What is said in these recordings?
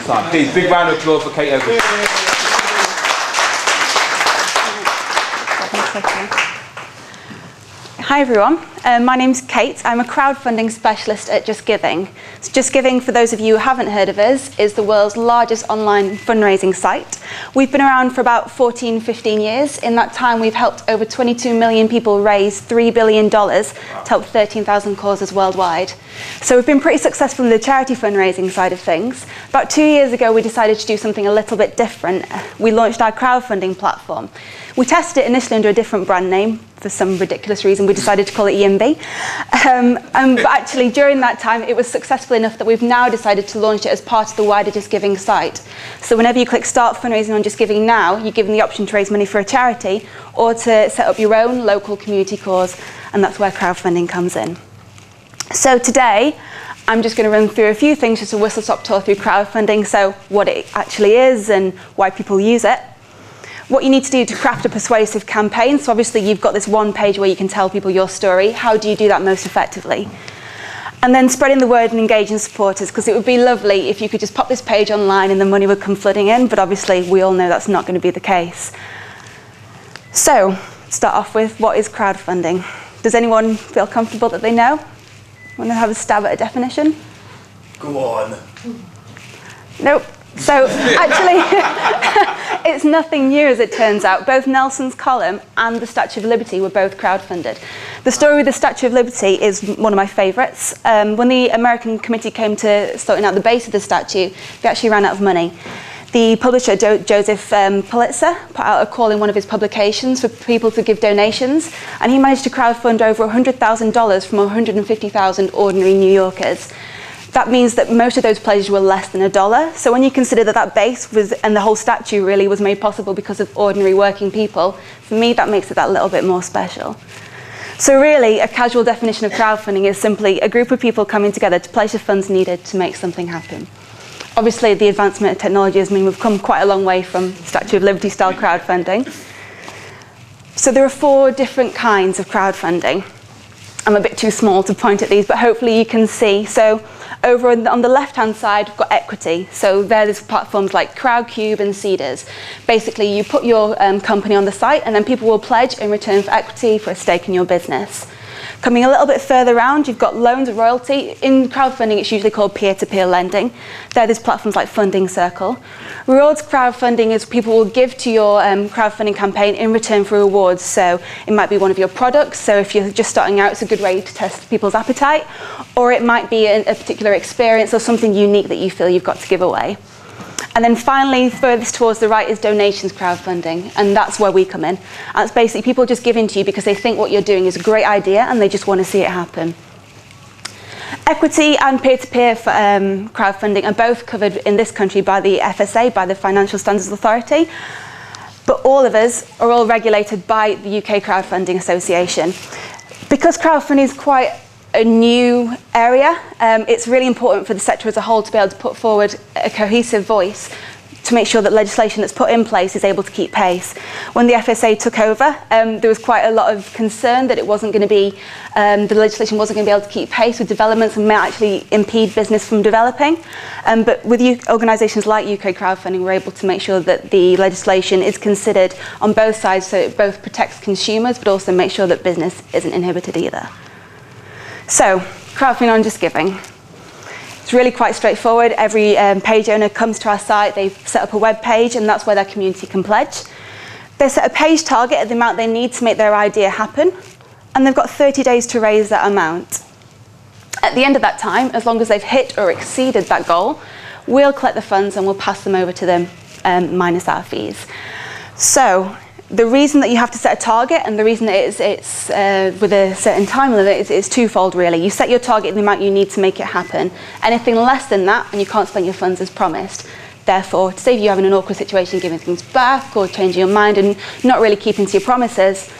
time. Please, big round of applause for Kate Edwards. Hi everyone, my name's Kate. I'm a crowdfunding specialist at Just Giving. So Just Giving, for those of you who haven't heard of us, is the world's largest online fundraising site. We've been around for about 15 years. In that time, we've helped over 22 million people raise $3 billion to help 13,000 causes worldwide. So we've been pretty successful in the charity fundraising side of things. About 2 years ago, we decided to do something a little bit different. We launched our crowdfunding platform. We tested it initially under a different brand name. For some ridiculous reason, we decided to call it EMB. But actually, during that time, it was successful enough that we've now decided to launch it as part of the wider Just Giving site. So whenever you click Start Fundraising on Just Giving now, you're given the option to raise money for a charity or to set up your own local community cause, and that's where crowdfunding comes in. So today, I'm just going to run through a few things, just a whistle-stop tour through crowdfunding, so what it actually is and why people use it. What you need to do to craft a persuasive campaign. So obviously you've got this one page where you can tell people your story. How do you do that most effectively? And then spreading the word and engaging supporters, because it would be lovely if you could just pop this page online and the money would come flooding in, but obviously we all know that's not going to be the case. So, start off with, what is crowdfunding? Does anyone feel comfortable that they know? Want to have a stab at a definition? Go on. Nope. So actually, it's nothing new as it turns out. Both Nelson's column and the Statue of Liberty were both crowdfunded. The story with the Statue of Liberty is one of my favourites. When the American committee came to sorting out the base of the statue, they actually ran out of money. The publisher, Joseph Pulitzer, put out a call in one of his publications for people to give donations, and he managed to crowdfund over $100,000 from 150,000 ordinary New Yorkers. That means that most of those pledges were less than $1. So when you consider that that base was, and the whole statue really was made possible because of ordinary working people, for me that makes it that little bit more special. So really, a casual definition of crowdfunding is simply a group of people coming together to pledge the funds needed to make something happen. Obviously, the advancement of technology has meant we've come quite a long way from Statue of Liberty style crowdfunding. So there are 4 different kinds of crowdfunding. I'm a bit too small to point at these, but hopefully you can see. So over on the left-hand side, we've got equity. So there's platforms like Crowdcube and Seedrs. Basically, you put your company on the site, and then people will pledge in return for equity for a stake in your business. Coming a little bit further around, you've got loans or royalty. In crowdfunding, it's usually called peer-to-peer lending. There's platforms like Funding Circle. Rewards crowdfunding is people will give to your crowdfunding campaign in return for rewards. So it might be one of your products. So if you're just starting out, it's a good way to test people's appetite. Or it might be a particular experience or something unique that you feel you've got to give away. And then finally, furthest towards the right is donations crowdfunding, and that's where we come in. And it's basically people just giving to you because they think what you're doing is a great idea and they just want to see it happen. Equity and peer-to-peer crowdfunding are both covered in this country by the FSA, by the Financial Standards Authority, but all of us are all regulated by the UK Crowdfunding Association. Because crowdfunding is quite a new area, it's really important for the sector as a whole to be able to put forward a cohesive voice to make sure that legislation that's put in place is able to keep pace. When the FSA took over, there was quite a lot of concern that it wasn't going to be, the legislation wasn't going to be able to keep pace with developments and might actually impede business from developing. But with organisations like UK Crowdfunding, we're able to make sure that the legislation is considered on both sides, so it both protects consumers but also makes sure that business isn't inhibited either. So, crowdfunding on Just Giving. It's really quite straightforward. Every page owner comes to our site, they set up a web page, and that's where their community can pledge. They set a page target at the amount they need to make their idea happen, and they've got 30 days to raise that amount. At the end of that time, as long as they've hit or exceeded that goal, we'll collect the funds and we'll pass them over to them minus our fees. So, the reason that you have to set a target and the reason that it's with a certain time limit is twofold really. You set your target the amount you need to make it happen. Anything less than that and you can't spend your funds as promised. Therefore, to save you having an awkward situation, giving things back or changing your mind and not really keeping to your promises,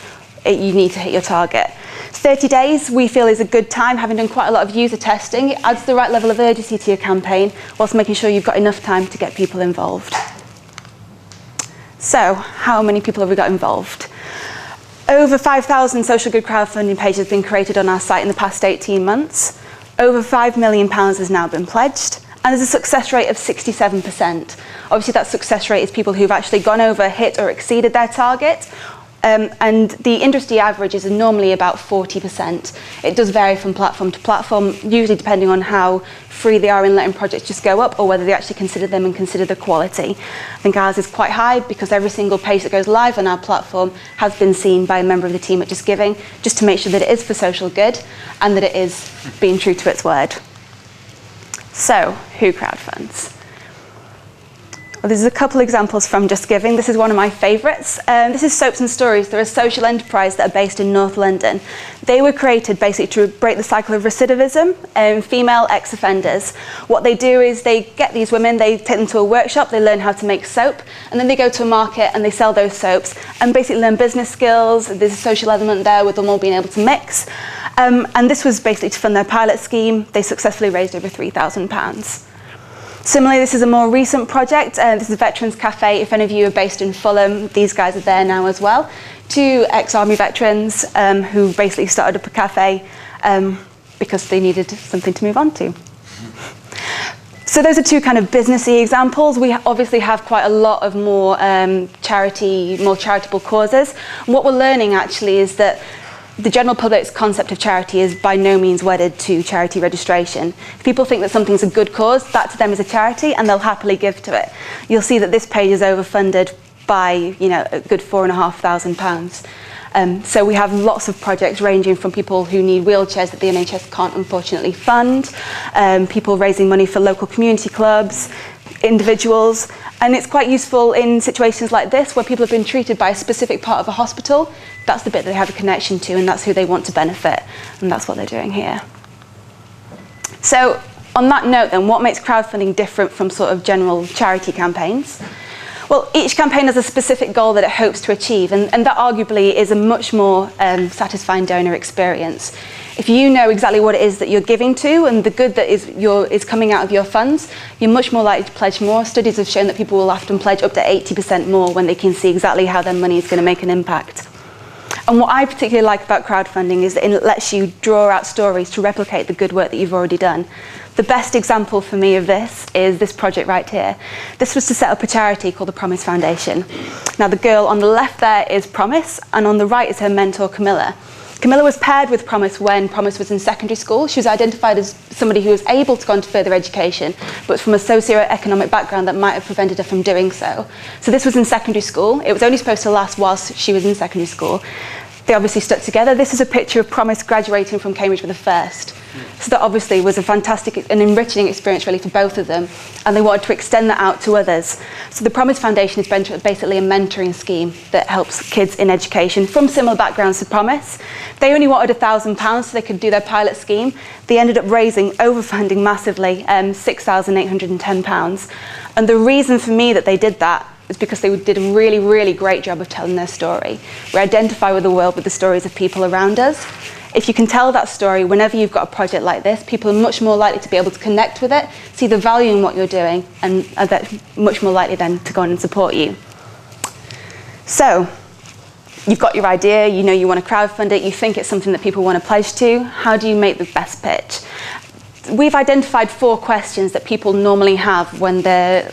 you need to hit your target. 30 days we feel is a good time, having done quite a lot of user testing. It adds the right level of urgency to your campaign whilst making sure you've got enough time to get people involved. So, how many people have we got involved? Over 5,000 social good crowdfunding pages have been created on our site in the past 18 months. Over £5 million has now been pledged, And there's a success rate of 67%. Obviously, that success rate is people who've actually gone over, hit or exceeded their target. And the industry average is normally about 40%. It does vary from platform to platform, usually depending on how free they are in letting projects just go up or whether they actually consider them and consider the quality. I think ours is quite high because every single page that goes live on our platform has been seen by a member of the team at Just Giving, just to make sure that it is for social good and that it is being true to its word. So, who crowdfunds? Well, there's a couple examples from Just Giving. This is one of my favourites. This is Soaps and Stories. They're a social enterprise that are based in North London. They were created basically to break the cycle of recidivism in female ex-offenders. What they do is they get these women, they take them to a workshop, they learn how to make soap, and then they go to a market and they sell those soaps and basically learn business skills. There's a social element there with them all being able to mix. And this was basically to fund their pilot scheme. They successfully raised over £3,000. Similarly, this is a more recent project. This is Veterans Cafe. If any of you are based in Fulham, these guys are there now as well. 2 ex-army veterans who basically started up a cafe because they needed something to move on to. So those are 2 kind of businessy examples. We obviously have quite a lot of more charitable causes. And what we're learning actually is that the general public's concept of charity is by no means wedded to charity registration. If people think that something's a good cause, that to them is a charity and they'll happily give to it. You'll see that this page is overfunded by a good £4,500. So we have lots of projects ranging from people who need wheelchairs that the NHS can't unfortunately fund, people raising money for local community clubs, individuals, and it's quite useful in situations like this where people have been treated by a specific part of a hospital. That's the bit that they have a connection to and that's who they want to benefit, and that's what they're doing here. So on that note then, what makes crowdfunding different from sort of general charity campaigns? Well, each campaign has a specific goal that it hopes to achieve, and that arguably is a much more satisfying donor experience. If you know exactly what it is that you're giving to and the good that is coming out of your funds, you're much more likely to pledge more. Studies have shown that people will often pledge up to 80% more when they can see exactly how their money is going to make an impact. And what I particularly like about crowdfunding is that it lets you draw out stories to replicate the good work that you've already done. The best example for me of this is this project right here. This was to set up a charity called the Promise Foundation. Now the girl on the left there is Promise, and on the right is her mentor Camilla. Camilla was paired with Promise when Promise was in secondary school. She was identified as somebody who was able to go on to further education, but from a socio-economic background that might have prevented her from doing so. So this was in secondary school. It was only supposed to last whilst she was in secondary school. They obviously stuck together. This is a picture of Promise graduating from Cambridge with a first. So that obviously was a fantastic and enriching experience really for both of them, and they wanted to extend that out to others. So the Promise Foundation is basically a mentoring scheme that helps kids in education from similar backgrounds to Promise. They only wanted £1,000 so they could do their pilot scheme. They ended up overfunding massively, £6,810. And the reason for me that they did that is because they did a really, really great job of telling their story. We identify with the world with the stories of people around us. If you can tell that story whenever you've got a project like this, people are much more likely to be able to connect with it, see the value in what you're doing, and are much more likely then to go on and support you. So, you've got your idea, you know you want to crowdfund it, you think it's something that people want to pledge to. How do you make the best pitch? We've identified 4 questions that people normally have when they're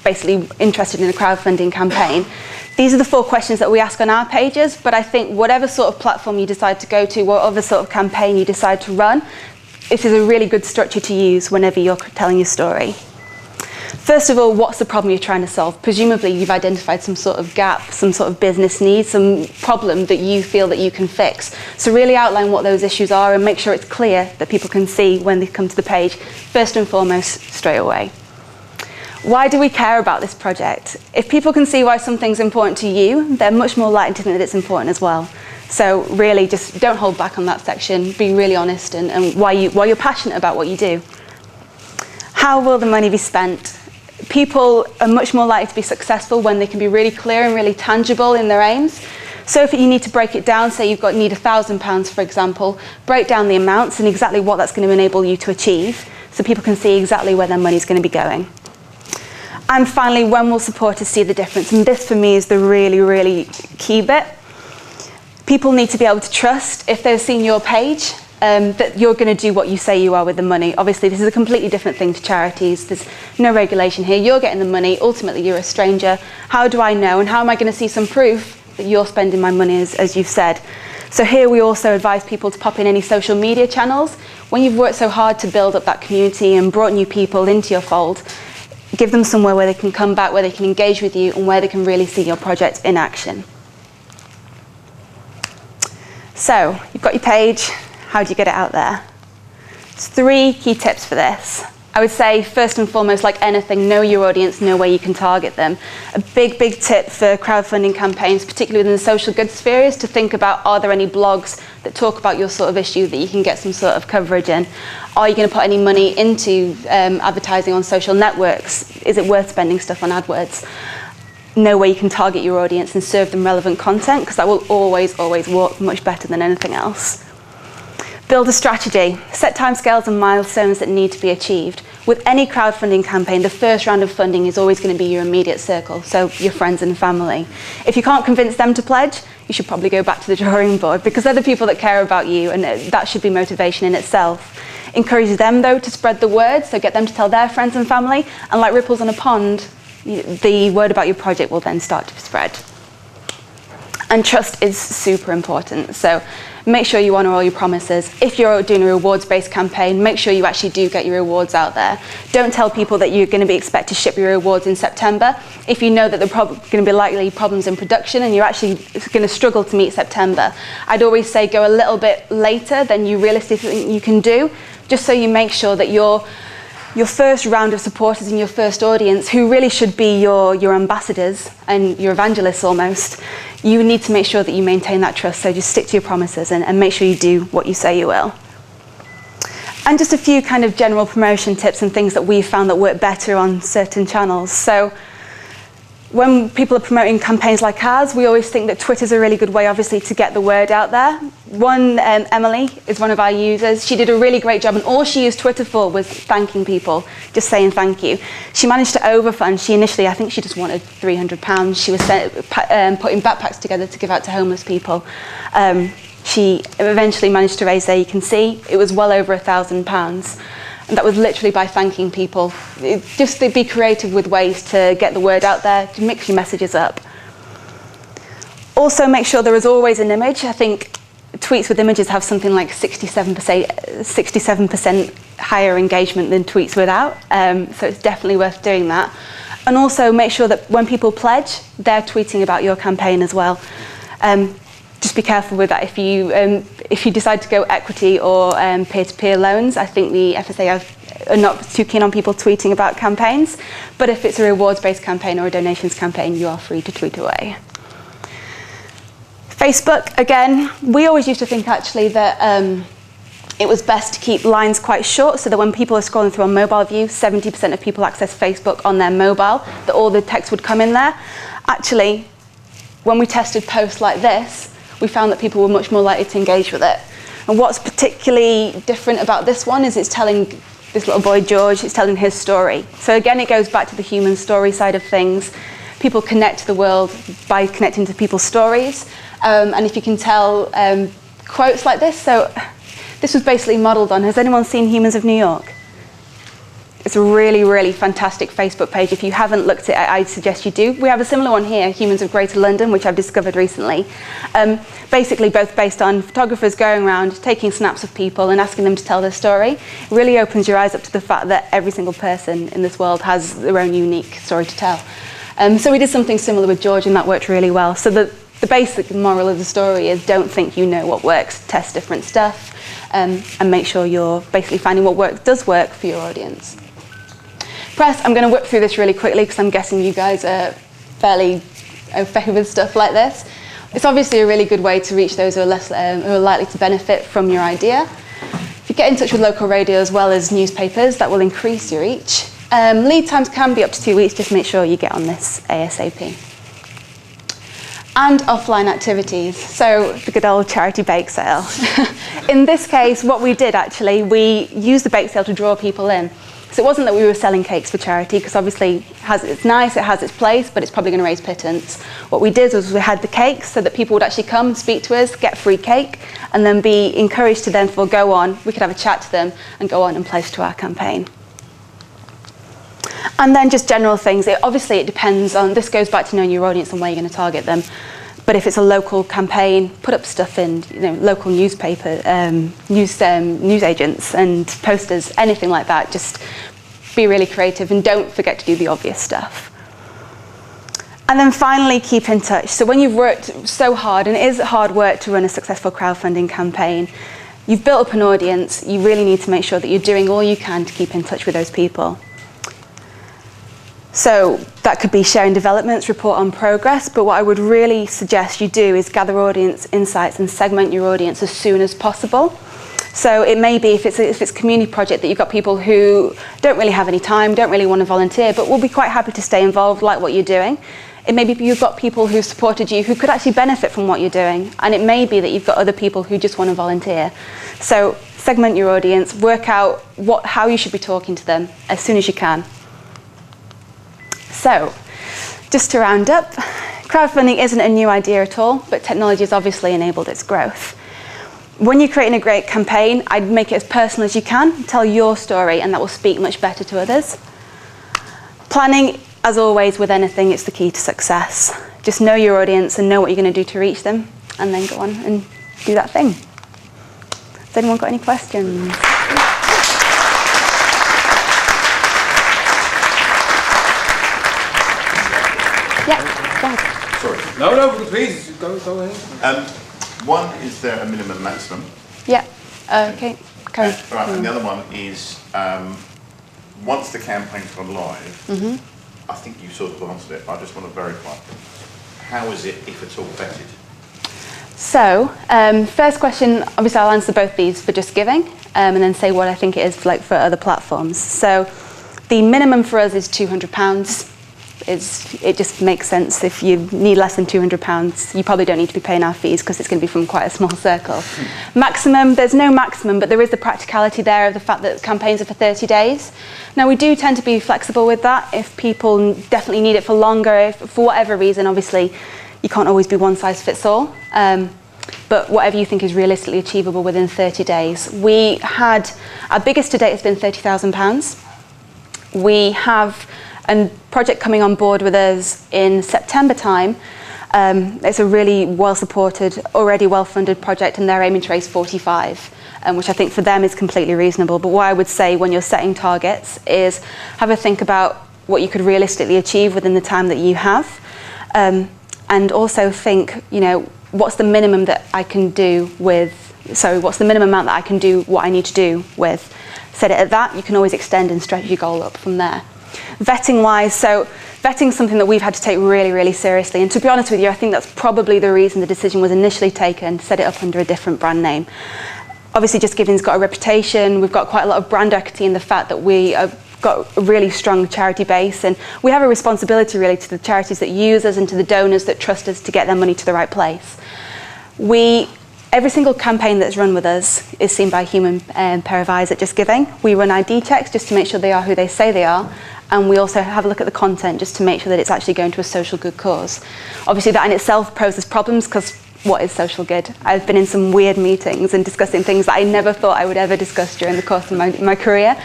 basically interested in a crowdfunding campaign. These are the 4 questions that we ask on our pages, but I think whatever sort of platform you decide to go to, whatever sort of campaign you decide to run, it is a really good structure to use whenever you're telling your story. First of all, what's the problem you're trying to solve? Presumably you've identified some sort of gap, some sort of business need, some problem that you feel that you can fix. So really outline what those issues are and make sure it's clear that people can see when they come to the page, first and foremost, straight away. Why do we care about this project? If people can see why something's important to you, they're much more likely to think that it's important as well. So really just don't hold back on that section, be really honest and why you're passionate about what you do. How will the money be spent? People are much more likely to be successful when they can be really clear and really tangible in their aims. So if you need to break it down, say you've need £1,000 for example, break down the amounts and exactly what that's going to enable you to achieve so people can see exactly where their money's going to be going. And finally, when will supporters see the difference? And this for me is the really, really key bit. People need to be able to trust if they've seen your page that you're going to do what you say you are with the money. Obviously, this is a completely different thing to charities. There's no regulation here. You're getting the money. Ultimately, you're a stranger. How do I know? And how am I going to see some proof that you're spending my money, as you've said? So here we also advise people to pop in any social media channels. When you've worked so hard to build up that community and brought new people into your fold, give them somewhere where they can come back, where they can engage with you, and where they can really see your project in action. So, you've got your page. How do you get it out there? There's 3 key tips for this. I would say, first and foremost, like anything, know your audience, know where you can target them. A big tip for crowdfunding campaigns, particularly within the social good sphere, is to think about, are there any blogs that talk about your sort of issue that you can get some sort of coverage in? Are you going to put any money into advertising on social networks? Is it worth spending stuff on AdWords? Know where you can target your audience and serve them relevant content, because that will always work much better than anything else. Build a strategy. Set timescales and milestones that need to be achieved. With any crowdfunding campaign, the first round of funding is always going to be your immediate circle, so your friends and family. If you can't convince them to pledge, you should probably go back to the drawing board, because they're the people that care about you, and that should be motivation in itself. Encourage them, though, to spread the word, so get them to tell their friends and family, and like ripples on a pond, the word about your project will then start to spread. And trust is super important, so make sure you honour all your promises. If you're doing a rewards-based campaign, make sure you actually do get your rewards out there. Don't tell people that you're going to be expected to ship your rewards in September if you know that there are going to be likely problems in production and you're actually going to struggle to meet September. I'd always say go a little bit later than you realistically think you can do, just so you make sure that your first round of supporters and your first audience, who really should be your ambassadors and your evangelists almost, you need to make sure that you maintain that trust. So just stick to your promises and make sure you do what you say you will. And just a few kind of general promotion tips and things that we've found that work better on certain channels. So when people are promoting campaigns like ours, we always think that Twitter's a really good way, obviously, to get the word out there. Emily is one of our users. She did a really great job, and all she used Twitter for was thanking people, just saying thank you. She managed to overfund. She initially, I think she just wanted £300. She was putting backpacks together to give out to homeless people. She eventually managed to raise, there you can see, it was well over £1,000. And that was literally by thanking people. Just to be creative with ways to get the word out there, to mix your messages up. Also, make sure there is always an image. I think tweets with images have something like 67% higher engagement than tweets without. So it's definitely worth doing that. And also make sure that when people pledge, they're tweeting about your campaign as well. Just be careful with that. If you decide to go equity or peer-to-peer loans, I think the FSA are not too keen on people tweeting about campaigns. But if it's a rewards-based campaign or a donations campaign, you are free to tweet away. Facebook, again, we always used to think actually that it was best to keep lines quite short, so that when people are scrolling through on mobile view, 70% of people access Facebook on their mobile, that all the text would come in there. Actually, when we tested posts like this, we found that people were much more likely to engage with it. And what's particularly different about this one is it's telling this little boy, George, it's telling his story. So again, it goes back to the human story side of things. People connect to the world by connecting to people's stories. And if you can tell quotes like this, so this was basically modelled on, has anyone seen Humans of New York? It's a really fantastic Facebook page. If you haven't looked at it, I suggest you do. We have a similar one here, Humans of Greater London, which I've discovered recently. Basically both based on photographers going around, taking snaps of people and asking them to tell their story. It really opens your eyes up to the fact that every single person in this world has their own unique story to tell. So we did something similar with George, and that worked really well. So the basic moral of the story is don't think you know what works, test different stuff, and make sure you're basically finding what does work for your audience. Press, I'm going to whip through this really quickly because I'm guessing you guys are fairly au fait with stuff like this. It's obviously a really good way to reach those who are who are likely to benefit from your idea. If you get in touch with local radio as well as newspapers, that will increase your reach. Lead times can be up to 2 weeks, just make sure you get on this ASAP. and offline activities. So the good old charity bake sale. In this case, what we did actually, we used the bake sale to draw people in. So it wasn't that we were selling cakes for charity, because obviously it's nice, it has its place, but it's probably going to raise pittance. What we did was we had the cakes so that people would actually come, speak to us, get free cake, and then be encouraged to then go on. We could have a chat to them and go on and pledge to our campaign. And then just general things. Obviously it depends on, this goes back to knowing your audience and where you're going to target them. But if it's a local campaign, put up stuff in local newspaper, news agents and posters, anything like that. Just be really creative and don't forget to do the obvious stuff. And then finally, keep in touch. So when you've worked so hard, and it is hard work to run a successful crowdfunding campaign, you've built up an audience, you really need to make sure that you're doing all you can to keep in touch with those people. So that could be sharing developments, report on progress, but what I would really suggest you do is gather audience insights and segment your audience as soon as possible. So it may be, if it's a community project, that you've got people who don't really have any time, don't really want to volunteer, but will be quite happy to stay involved, like what you're doing. It may be you've got people who supported you who could actually benefit from what you're doing, and it may be that you've got other people who just want to volunteer. So segment your audience, work out how you should be talking to them as soon as you can. So, just to round up, crowdfunding isn't a new idea at all, but technology has obviously enabled its growth. When you're creating a great campaign, I'd make it as personal as you can, tell your story, and that will speak much better to others. Planning, as always with anything, it's the key to success. Just know your audience and know what you're going to do to reach them, and then go on and do that thing. Has anyone got any questions? Yeah, go ahead. Sorry. No, please, go ahead. One, is there a minimum maximum? Yeah, okay. Right, and the other one is, once the campaign's gone live, I think you sort of answered it, but I just want to verify. How is it, if at all, vetted? So, first question, obviously I'll answer both these for Just Giving, and then say what I think it is for other platforms. So, the minimum for us is £200. It just makes sense. If you need less than £200, you probably don't need to be paying our fees, because it's going to be from quite a small circle. Maximum, there's no maximum, but there is the practicality there of the fact that campaigns are for 30 days. Now, we do tend to be flexible with that. If people definitely need it for longer, if for whatever reason, obviously, you can't always be one size fits all. But whatever you think is realistically achievable within 30 days. Our biggest to date has been £30,000. We have a project coming on board with us in September time. It's a really well-supported, already well-funded project, and they're aiming to raise 45, which I think for them is completely reasonable. But what I would say when you're setting targets is have a think about what you could realistically achieve within the time that you have, and also think, what's the minimum that I can do what's the minimum amount that I can do what I need to do with. Set it at that. You can always extend and stretch your goal up from there. Vetting-wise, so vetting is something that we've had to take really, really seriously. And to be honest with you, I think that's probably the reason the decision was initially taken to set it up under a different brand name. Obviously, Just Giving's got a reputation. We've got quite a lot of brand equity in the fact that we have got a really strong charity base, and we have a responsibility really to the charities that use us and to the donors that trust us to get their money to the right place. Every single campaign that's run with us is seen by a human pair of eyes at Just Giving. We run ID checks just to make sure they are who they say they are, and we also have a look at the content just to make sure that it's actually going to a social good cause. Obviously that in itself poses problems, because what is social good? I've been in some weird meetings and discussing things that I never thought I would ever discuss during the course of my career.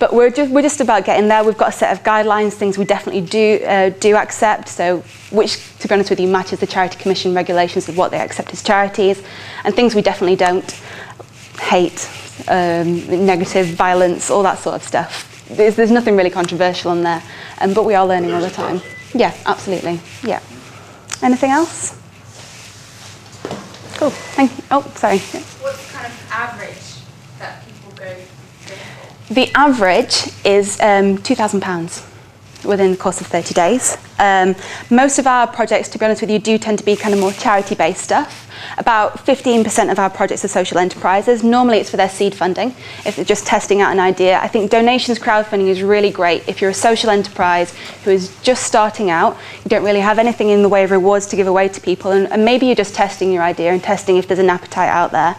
But we're just about getting there. We've got a set of guidelines, things we definitely do accept, so which, to be honest with you, matches the Charity Commission regulations of what they accept as charities, and things we definitely don't. Hate, negative, violence, all that sort of stuff. There's nothing really controversial on there, but we are learning all the time. Yeah, absolutely. Yeah. Anything else? Cool. Thank you. Oh, sorry. What's the kind of average that people go for? The average is £2,000 within the course of 30 days. Most of our projects, to be honest with you, do tend to be kind of more charity-based stuff. About 15% of our projects are social enterprises. Normally it's for their seed funding, if they're just testing out an idea. I think donations crowdfunding is really great if you're a social enterprise who is just starting out, you don't really have anything in the way of rewards to give away to people, and maybe you're just testing your idea and testing if there's an appetite out there.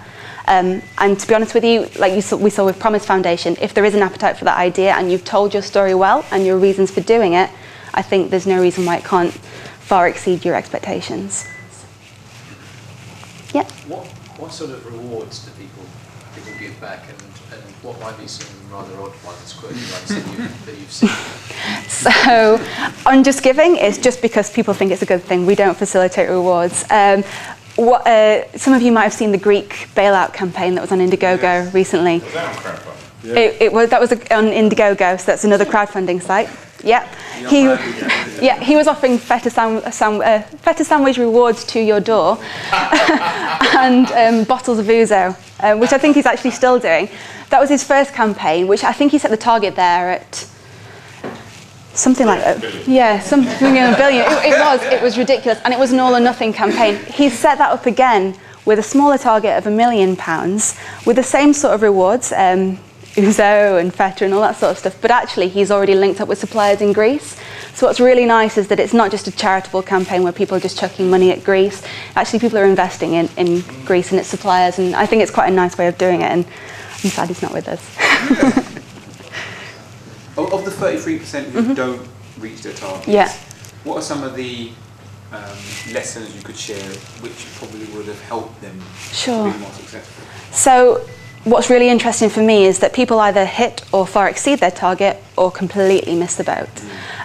And to be honest with you, like we saw with Promise Foundation, if there is an appetite for that idea and you've told your story well and your reasons for doing it, I think there's no reason why it can't far exceed your expectations. Yeah. What sort of rewards do people give back, and what might be some rather odd ones, quirky ones that you've seen? So, on Just Giving, it's just because people think it's a good thing. We don't facilitate rewards. Some of you might have seen the Greek bailout campaign that was on Indiegogo recently. Was that on crowdfunding? Yeah. That was on Indiegogo, so that's another crowdfunding site. Yeah. He was offering feta sandwich rewards to your door and bottles of ouzo, which I think he's actually still doing. That was his first campaign, which I think he set the target there at something like that. Yeah, something in a billion. It was ridiculous, and it was an all or nothing campaign. He set that up again with a smaller target of £1 million, with the same sort of rewards. Ouzo and feta and all that sort of stuff, but actually he's already linked up with suppliers in Greece. So what's really nice is that it's not just a charitable campaign where people are just chucking money at Greece. Actually people are investing in Greece and its suppliers, and I think it's quite a nice way of doing it, and I'm sad he's not with us. Of the 33% who don't reach their targets, what are some of the lessons you could share which probably would have helped them to be more successful? So what's really interesting for me is that people either hit or far exceed their target or completely miss the boat.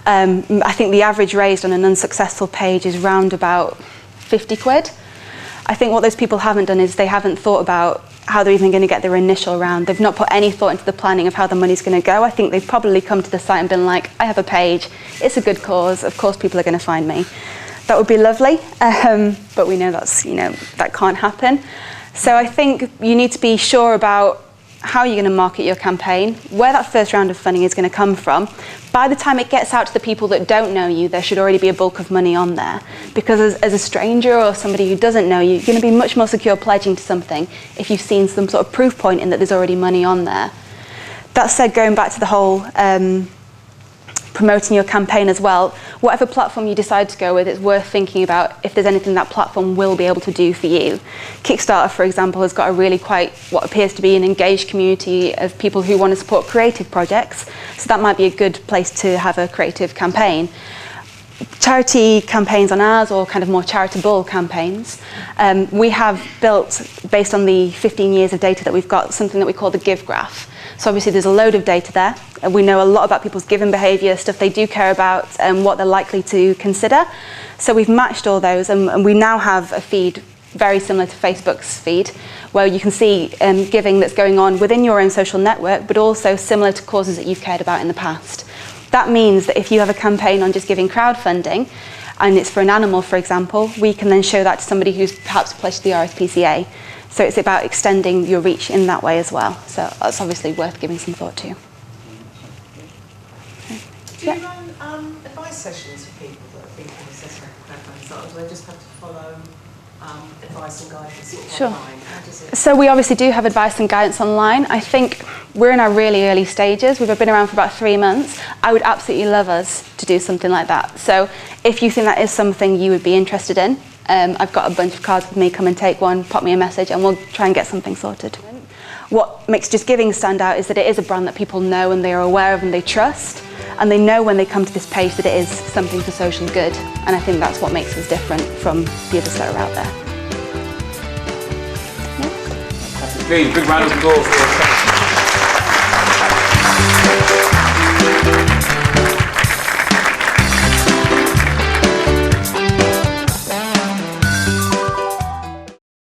I think the average raised on an unsuccessful page is round about 50 quid. I think what those people haven't done is they haven't thought about how they're even going to get their initial round. They've not put any thought into the planning of how the money's going to go. I think they've probably come to the site and been like, I have a page, it's a good cause, of course people are going to find me. That would be lovely, but we know that can't happen. So I think you need to be sure about how you're going to market your campaign, where that first round of funding is going to come from. By the time it gets out to the people that don't know you, there should already be a bulk of money on there. Because as a stranger or somebody who doesn't know you, you're going to be much more secure pledging to something if you've seen some sort of proof point in that there's already money on there. That said, going back to the whole promoting your campaign as well, whatever platform you decide to go with, it's worth thinking about if there's anything that platform will be able to do for you. Kickstarter, for example, has got a really what appears to be an engaged community of people who want to support creative projects, so that might be a good place to have a creative campaign. Charity campaigns on ours, or kind of more charitable campaigns, we have built, based on the 15 years of data that we've got, something that we call the Give Graph. So obviously there's a load of data there, and we know a lot about people's giving behaviour, stuff they do care about, and what they're likely to consider. So we've matched all those, and we now have a feed very similar to Facebook's feed, where you can see giving that's going on within your own social network, but also similar to causes that you've cared about in the past. That means that if you have a campaign on Just Giving crowdfunding, and it's for an animal, for example, we can then show that to somebody who's perhaps pledged the RSPCA. So it's about extending your reach in that way as well. So that's obviously worth giving some thought to. Do you run advice sessions for people that are thinking of setting up a crowdfunding site, or do they just have to follow advice and guidance online? How does it? So we obviously do have advice and guidance online. I think we're in our really early stages. We've been around for about 3 months. I would absolutely love us to do something like that. So if you think that is something you would be interested in, I've got a bunch of cards with me, come and take one, pop me a message, and we'll try and get something sorted. What makes Just Giving stand out is that it is a brand that people know and they are aware of and they trust, and they know when they come to this page that it is something for social good, and I think that's what makes us different from the others that are out there. Big round of applause for